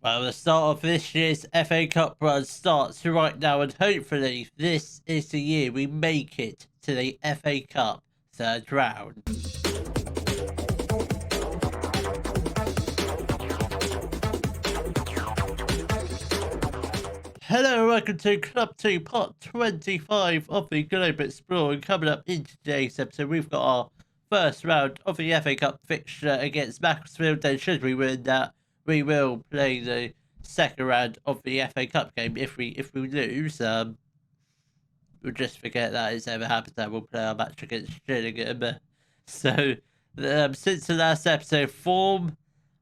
Well, the start of this year's FA Cup run starts right now, and hopefully, this is the year we make it to the FA Cup third round. Hello, welcome to Club 2, part 25 of the Globe Explorer. And coming up in today's episode, we've got our first round of the FA Cup fixture against Macclesfield. Then, should we win that, we will play the second round of the FA Cup game. If we lose, we'll just forget that it's ever happened. That we'll play our match against Gillingham. So, since the last episode, form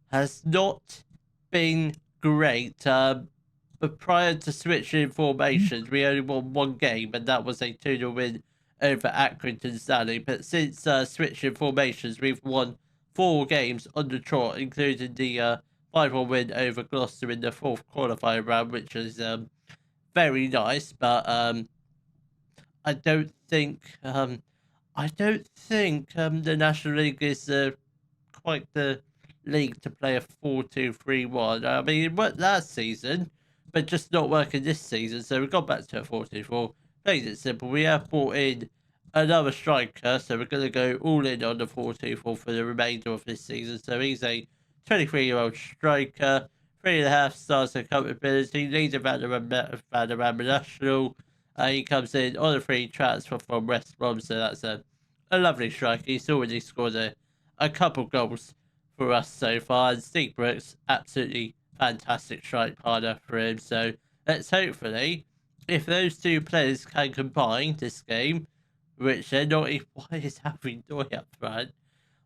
has not been great. But prior to switching formations, we only won one game, and that was a 2-0 win over Accrington Stanley. But since switching formations, we've won 4 games on the trot, including the 5-1 win over Gloucester in the fourth qualifying round, which is very nice. But I don't think the National League is quite the league to play a 4-2-3-1. I mean, it worked last season, but just not working this season. So we've gone back to a 4-2-4. Plays it simple. We have brought in another striker, so we're going to go all in on the 4-2-4 for the remainder of this season. So he's a 23-year-old striker, 3.5 stars of comfortability, leads a Vanderham National. He comes in on a free transfer from West Brom, so that's a lovely striker. He's already scored a couple goals for us so far, and Steve Brooks, absolutely fantastic strike partner for him. So let's hopefully, if those two players can combine this game, which they're not. Why is Alfie Doy up front?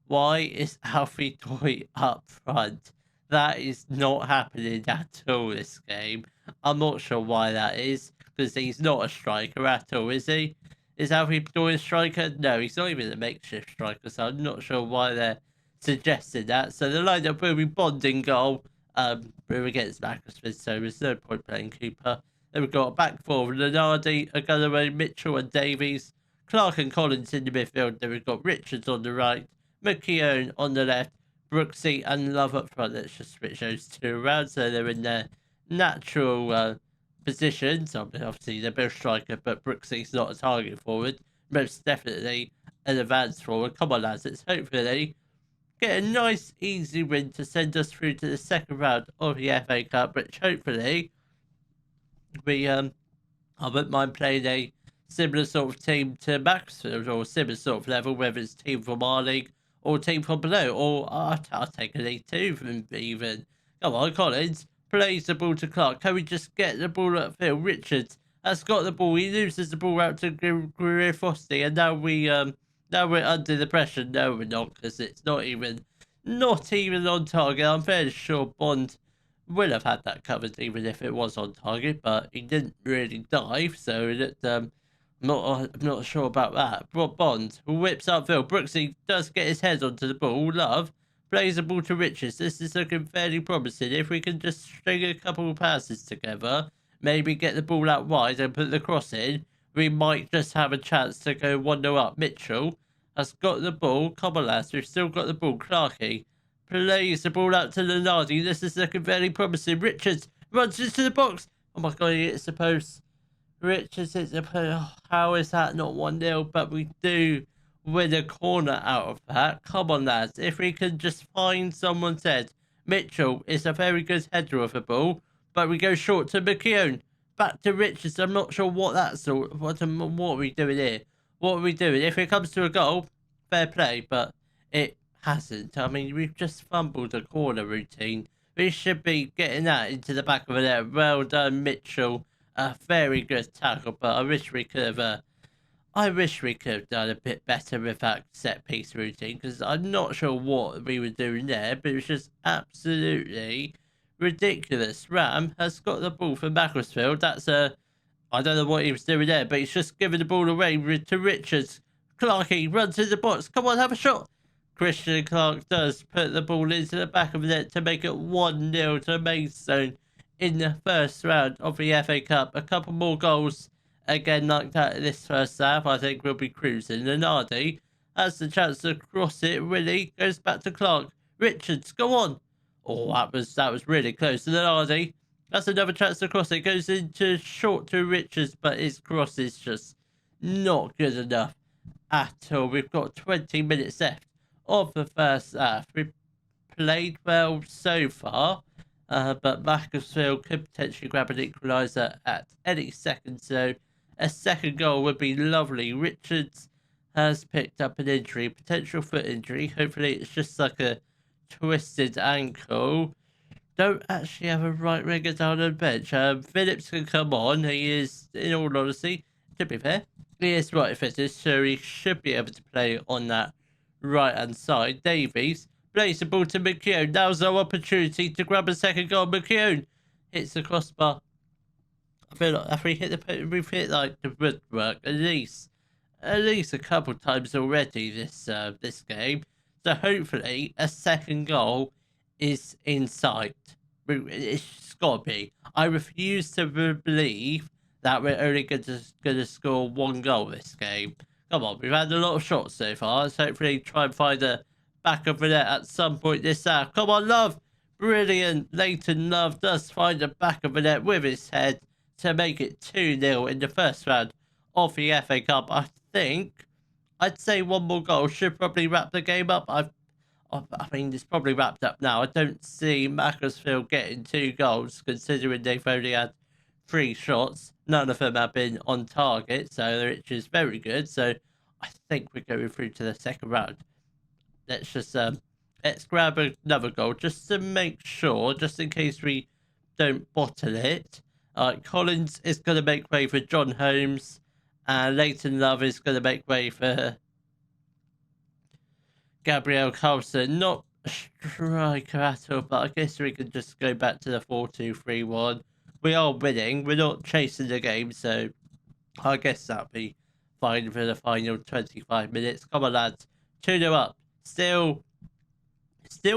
Why is Alfie Doy up front? That is not happening at all this game. I'm not sure why that is, because he's not a striker at all, is he? Is Alfie Doy a striker? No, he's not even a makeshift striker, so I'm not sure why they're suggesting that. So the lineup will be Bond in goal. We're against Macclesfield, so there's no point playing Cooper. Then we've got back four, Lenardi, Aguilera, Mitchell and Davies, Clark and Collins in the midfield. Then we've got Richards on the right, McKeown on the left, Brooksy and Love up front. Let's just switch those two around so they're in their natural positions. Obviously, they're both striker, but Brooksy's not a target forward. Most definitely an advanced forward. Come on, lads, let's hopefully get a nice, easy win to send us through to the second round of the FA Cup, which hopefully I wouldn't mind playing a similar sort of team to Macclesfield, or similar sort of level, whether it's team from our league or team from below, or I'll take a League 2 from even. Come on, Collins plays the ball to Clark. Can we just get the ball at field? Richards has got the ball. He loses the ball out to Greer Frosty, and now we're under the pressure. No, we're not, because it's not even on target. I'm fairly sure Bond will have had that covered even if it was on target, but he didn't really dive, so I'm not sure about that. Bond whips upfield. Brooksy does get his head onto the ball. Love plays the ball to Richards. This is looking fairly promising. If we can just string a couple of passes together, maybe get the ball out wide and put the cross in, we might just have a chance to go 1-0 up. Mitchell has got the ball. Come on, lads, we've still got the ball. Clarkey plays the ball out to Lenardi. This is looking very promising. Richards runs into the box. Oh my god, he hits the post. Richards hits the post. Oh, how is that not 1-0? But we do win a corner out of that. Come on, lads. If we can just find someone's head. Mitchell is a very good header of the ball, but we go short to McKeown. Back to Richards. I'm not sure what that's all. What are we doing here? What are we doing? If it comes to a goal, fair play, but it hasn't. I mean, we've just fumbled a corner routine. We should be getting that into the back of the net. Well done, Mitchell. A very good tackle, but I wish we could have done a bit better with that set piece routine, because I'm not sure what we were doing there, but it was just absolutely ridiculous. Ram has got the ball for Macclesfield. I don't know what he was doing there, but he's just giving the ball away to Richards. Clarkey runs in the box. Come on, have a shot. Christian Clark does put the ball into the back of the net to make it 1-0 to Maidstone in the first round of the FA Cup. A couple more goals again like that in this first half. I think we'll be cruising. Lenardi has the chance to cross it. Really goes back to Clark. Richards, go on. Oh, that was really close. And then Hardy, that's another chance to cross. It goes into short to Richards, but his cross is just not good enough at all. We've got 20 minutes left of the first half. We've played well so far, but Macclesfield could potentially grab an equaliser at any second. So a second goal would be lovely. Richards has picked up an injury, potential foot injury. Hopefully, it's just like a twisted ankle. Don't actually have a right winger down on the bench. Phillips can come on. He is, in all honesty, to be fair, he is right fitted, so he should be able to play on that right hand side. Davies plays the ball to McKeown. Now's our opportunity to grab a second goal. McKeown hits the crossbar. I feel like if we've hit like the woodwork at least a couple times already this game. So hopefully a second goal is in sight. It's got to be. I refuse to believe that we're only going to score one goal this game. Come on, we've had a lot of shots so far. Let's hopefully try and find a back of the net at some point this half. Come on, Love. Brilliant. Leighton Love does find the back of the net with his head to make it 2-0 in the first round of the FA Cup. I'd say one more goal should probably wrap the game up. I mean, it's probably wrapped up now. I don't see Macclesfield getting 2 goals, considering they've only had 3 shots. None of them have been on target, so which is very good. So I think we're going through to the second round. Let's grab another goal just to make sure, just in case we don't bottle it. Collins is going to make way for John Holmes, and Leighton Love is going to make way for Gabriel Carlson. Not a striker at all, but I guess we can just go back to the 4-2-3-1. We are winning. We're not chasing the game, so I guess that'll be fine for the final 25 minutes. Come on, lads. 2-0 up. Still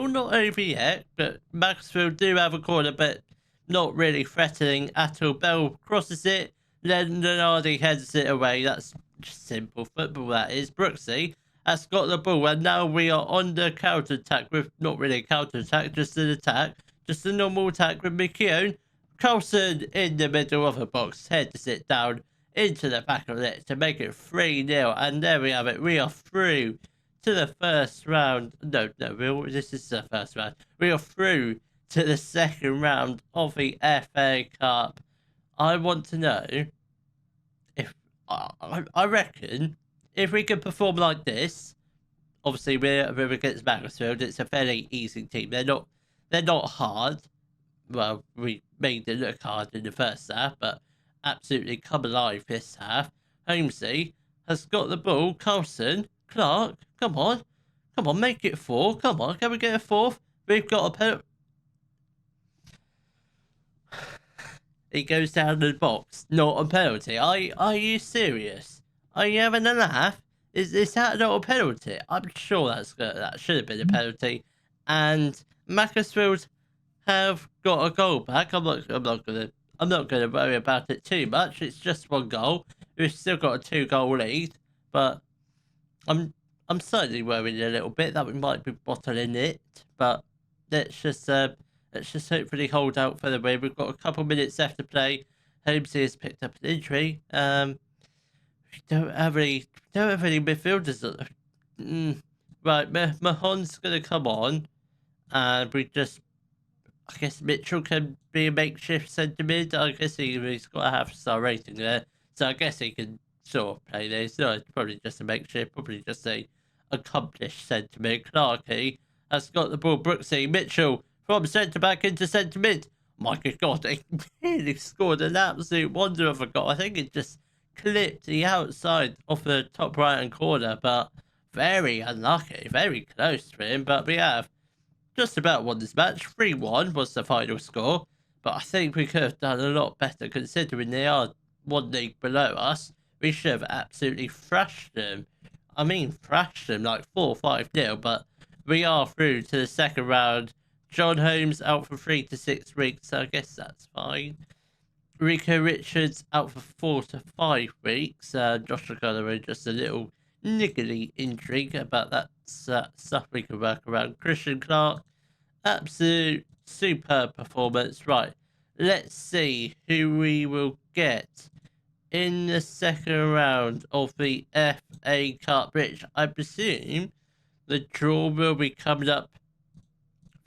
not over yet, but Macclesfield do have a corner, but not really threatening at all. Bell crosses it, then Lenardi heads it away. That's just simple football, that is. Brooksy has got the ball, and now we are on the counter-attack with, not really a counter-attack, just an attack. Just a normal attack with McKeown. Carlson in the middle of the box, heads it down into the back of it to make it 3-0, and there we have it. We are through to the first round. No, this is the first round. We are through to the second round of the FA Cup. I want to know if I reckon if we can perform like this. Obviously, we're against Macclesfield. It's a fairly easy team. They're not hard. Well, we made it look hard in the first half, but absolutely come alive this half. Holmesy has got the ball. Carlson, Clark, come on, make it 4. Come on, can we get a 4th? We've got a penalty. He goes down the box, not a penalty. Are you serious? Are you having a laugh? Is that not a penalty? I'm sure that should have been a penalty. And Macclesfield have got a goal back. I'm not gonna worry about it too much. It's just 1 goal. We've still got a 2-goal lead, but I'm slightly worried a little bit that we might be bottling it. But let's just hopefully hold out for the win. We've got a couple minutes left to play. Holmesy has picked up an injury. We don't have any midfielders. Right, Mahon's gonna come on, and I guess Mitchell can be a makeshift centre mid. I guess he's got a half-star rating there, so I guess he can sort of play there. So it's probably just a makeshift, probably just a accomplished centre mid. Clarkey has got the ball. Brooksy, Mitchell from centre back into centre mid. My good God, he really scored an absolute wonder of a goal. I think it just clipped the outside of the top right hand corner, but very unlucky, very close for him. But we have just about won this match. 3-1 was the final score, but I think we could have done a lot better considering they are 1 league below us. We should have absolutely thrashed them. I mean, thrashed them like 4-5-0, but we are through to the second round. John Holmes out for 3 to 6 weeks, so I guess that's fine. Rico Richards out for 4 to 5 weeks. Joshua Galloway just a little niggly injury, but that's stuff we can work around. Christian Clark Absolute superb performance. Right, let's see who we will get in the second round of the FA Cup, which I presume the draw will be coming up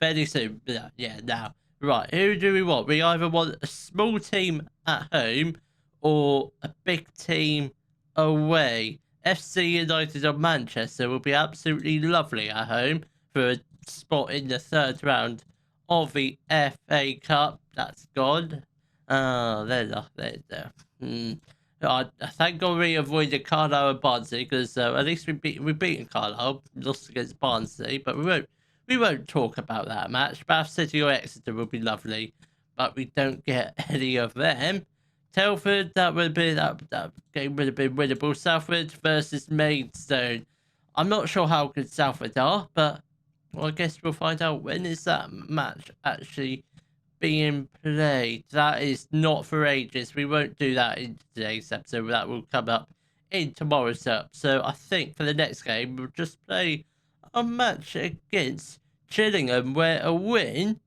fairly soon. Yeah, now. Right, who do we want? We either want a small team at home or a big team away. FC United of Manchester will be absolutely lovely at home for a spot in the third round of the FA Cup. That's gone. Oh, there. Hmm. Thank God we avoided Carlisle and Barnsley because at least we beaten Carlisle, lost against Barnsley, but we won't talk about that match. Bath City or Exeter would be lovely, but we don't get any of them. Telford, that game would have been winnable. Southwood versus Maidstone. I'm not sure how good Southwood are, but well, I guess we'll find out. When is that match actually being played? That is not for ages. We won't do that in today's episode. That will come up in tomorrow's up. So I think for the next game, we'll just play a match against Gillingham where a win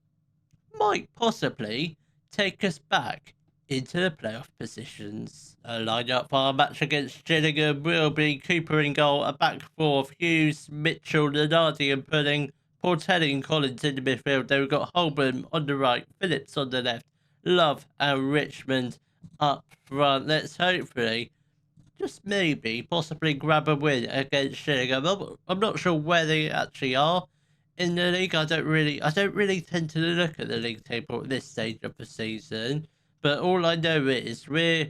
might possibly take us back into the playoff positions. A lineup for our match against Gillingham will be Cooper in goal, a back four of Hughes, Mitchell, Lenardi and Pudding, Portelli and Collins in the midfield. Then we've got Holborn on the right, Phillips on the left, Love and Richmond up front. Let's hopefully, just maybe, possibly grab a win against Gillingham. I'm not sure where they actually are in the league. I don't really tend to look at the league table at this stage of the season. But all I know is we're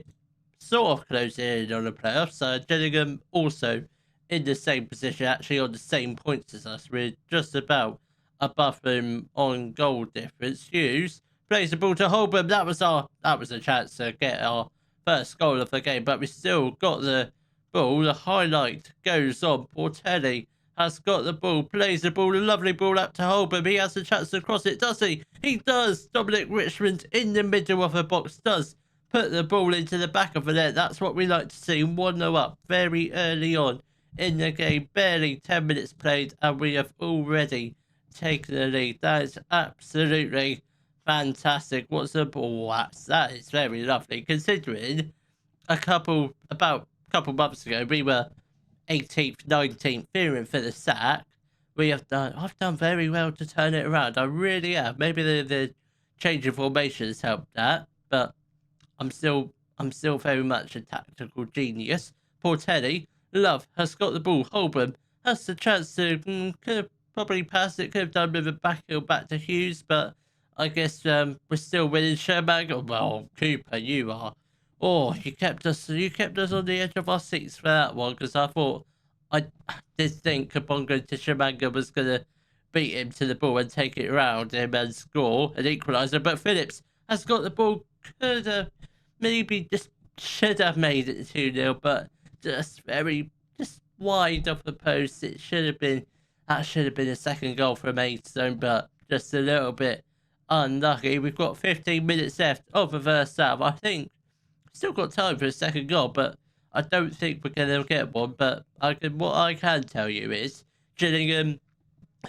sort of closing in on the playoffs. Gillingham also in the same position, actually on the same points as us. We're just about above them on goal difference. Hughes plays the ball to Holborn. That was a chance to get our first goal of the game, but we still got the ball. The highlight goes on. Portelli has got the ball, plays the ball, a lovely ball up to Holborn. He has a chance to cross it, does he? He does. Dominic Richmond in the middle of the box does put the ball into the back of the net. That's what we like to see. 1-0 up very early on in the game. Barely 10 minutes played, and we have already taken the lead. That is absolutely fantastic. What's the ball? That is very lovely, considering about a couple months ago we were 18th, 19th, fearing for the sack. I've done very well to turn it around. I really have. Maybe the change of formation has helped that, but I'm still very much a tactical genius. Portelli, Love has got the ball. Holborn has the chance to could have probably passed it. Could have done with a back heel back to Hughes, but I guess we're still winning. Sherman, oh, well, Cooper, you are. Oh, you kept us on the edge of our seats for that one, because I did think Kabongo Tishamanga was gonna beat him to the ball and take it around him and score an equaliser, but Phillips has got the ball. Could have maybe just should have made it 2-0, but just wide of the post. That should have been a second goal for Maidstone, but just a little bit unlucky. We've got 15 minutes left of the first half. I think still got time for a second goal, but I don't think we're gonna get one. But what I can tell you is Gillingham,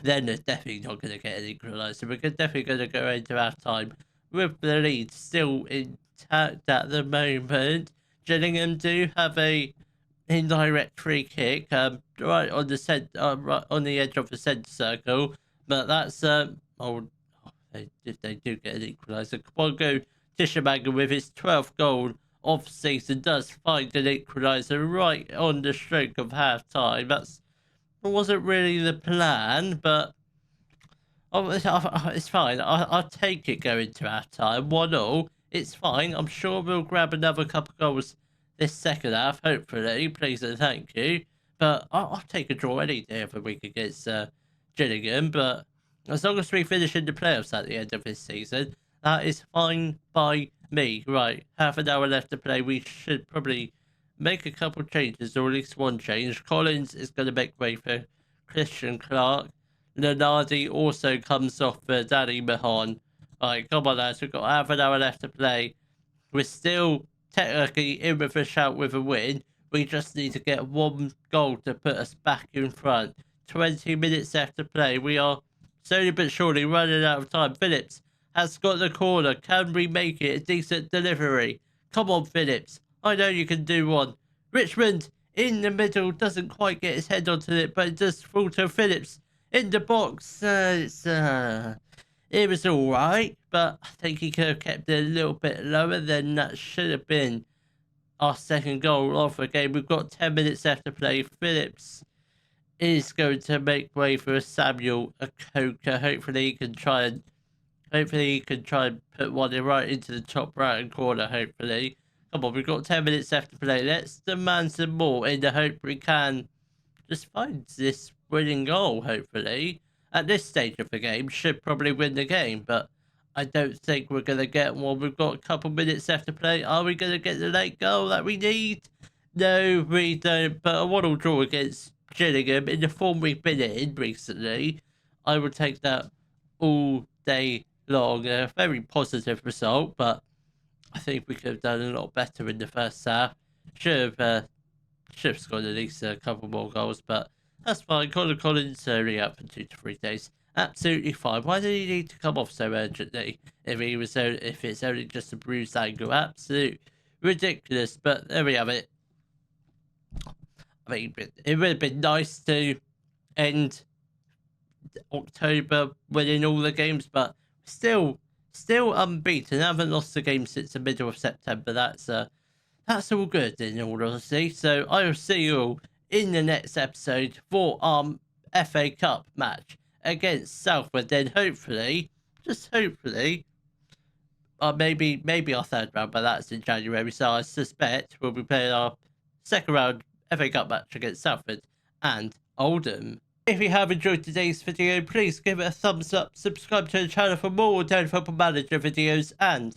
then they're definitely not gonna get an equaliser. We're definitely gonna go into half time with the lead still intact at the moment. Gillingham do have a indirect free kick, right on the edge of the centre circle, but that's if they do get an equaliser. Kabongo Tishamanga with his 12th goal of season does find an equaliser right on the stroke of half time. That wasn't really the plan, but it's fine. I'll take it going to half time. 1-0. It's fine. I'm sure we'll grab another couple goals this second half, hopefully. Please and thank you. But I'll take a draw any day of the week against Gillingham. But as long as we finish in the playoffs at the end of this season, that is fine by me. Right, half an hour left to play. We should probably make a couple changes, or at least one change. Collins is going to make way for Christian Clark. Lenardi also comes off for Danny Mahon. Right, come on, lads. We've got half an hour left to play. We're still technically in with a shout with a win. We just need to get one goal to put us back in front. 20 minutes left to play. We are slowly but surely running out of time. Phillips has got the corner. Can we make it a decent delivery? Come on, Phillips. I know you can do one. Richmond in the middle doesn't quite get his head onto it, but it does fall to Phillips in the box. It was all right, but I think he could have kept it a little bit lower. Then that should have been our second goal of the game. We've got 10 minutes left to play. Phillips is going to make way for a Samuel, a Coker. Hopefully he can try and put one in right into the top right hand corner. Hopefully, come on, we've got 10 minutes left to play. Let's demand some more in the hope we can just find this winning goal. Hopefully, at this stage of the game, should probably win the game, but I don't think we're going to get one. We've got a couple minutes left to play. Are we going to get the late goal that we need? No, we don't. But a 1-1 draw against Gillingham in the form we've been in recently, I would take that all day long. A very positive result, but I think we could have done a lot better in the first half. Should have scored at least a couple more goals, but that's fine. Colin Collins only out for 2 to 3 days. Absolutely fine. Why did he need to come off so urgently? If it's only just a bruised ankle, absolute ridiculous. But there we have it. I mean, it would have been nice to end October winning all the games, but still unbeaten. Haven't lost a game since the middle of September. That's all good in all honesty. So I will see you all in the next episode for our FA Cup match against Southwood. Then hopefully, just hopefully, maybe our third round, but that's in January. So I suspect we'll be playing our second round FA Cup match against Southwood and Oldham. If you have enjoyed today's video, please give it a thumbs up, subscribe to the channel for more Daily Football Manager videos, and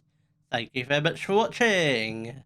thank you very much for watching.